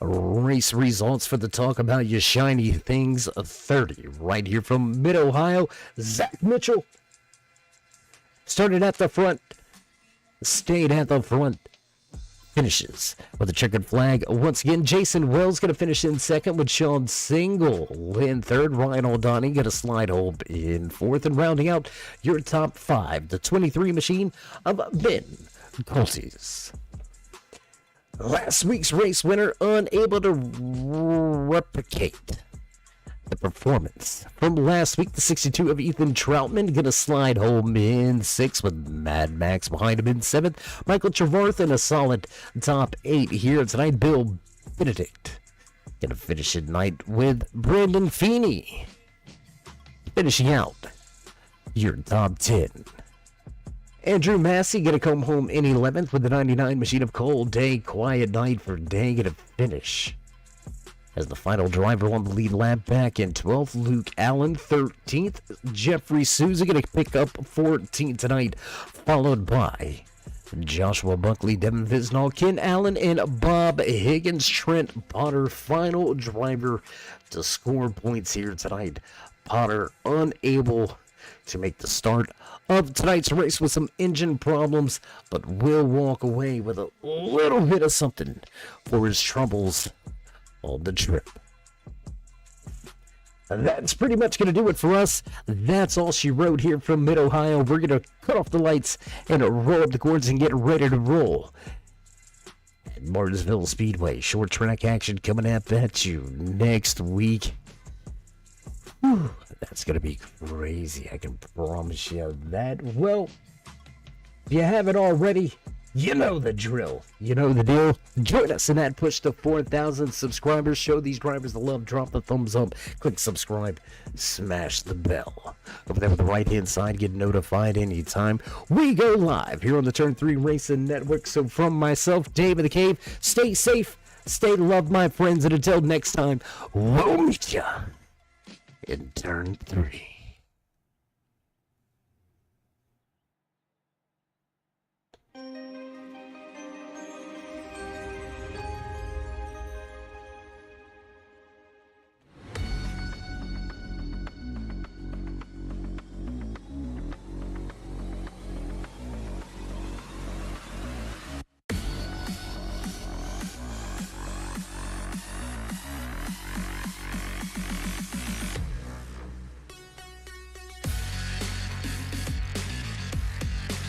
race results for the Talk About Your Shiny Things 30. Right here from Mid-Ohio, Zach Mitchell started at the front, stayed at the front, finishes with a checkered flag. Once again, Jason Wells going to finish in second with Sean Single in third. Ryan Aldani going to slide home in fourth. And rounding out your top 5, the 23 machine of Ben Colties. Last week's race winner unable to replicate the performance from last week. The 62 of Ethan Troutman going to slide home in 6th with Mad Max behind him in 7th. Michael Trevarth in a solid top 8 here tonight. Bill Benedict going to finish at night with Brandon Feeney finishing out your top 10. Andrew Massey going to come home in 11th with the 99 machine of Cole Day. Quiet night for Day going to finish as the final driver on the lead lap back in 12th. Luke Allen 13th. Jeffrey Souza going to pick up 14th tonight, followed by Joshua Buckley, Devin Visnall, Ken Allen, and Bob Higgins. Trent Potter, final driver to score points here tonight. Potter unable to make the start of tonight's race with some engine problems, but will walk away with a little bit of something for his troubles on the trip. That's pretty much going to do it for us. That's all she wrote here from Mid-Ohio. We're going to cut off the lights and roll up the cords and get ready to roll at Martinsville Speedway. Short track action coming at you next week. Whew, that's going to be crazy. I can promise you that. Well, if you haven't already, You know the drill. You know the deal. Join us in that push to 4,000 subscribers. Show these drivers the love. Drop the thumbs up. Click subscribe. Smash the bell. Over there on the right-hand side, get notified anytime we go live here on the Turn 3 Racing Network. So from myself, Dave of the Cave, stay safe, stay loved, my friends, and until next time, we'll meet ya in Turn 3.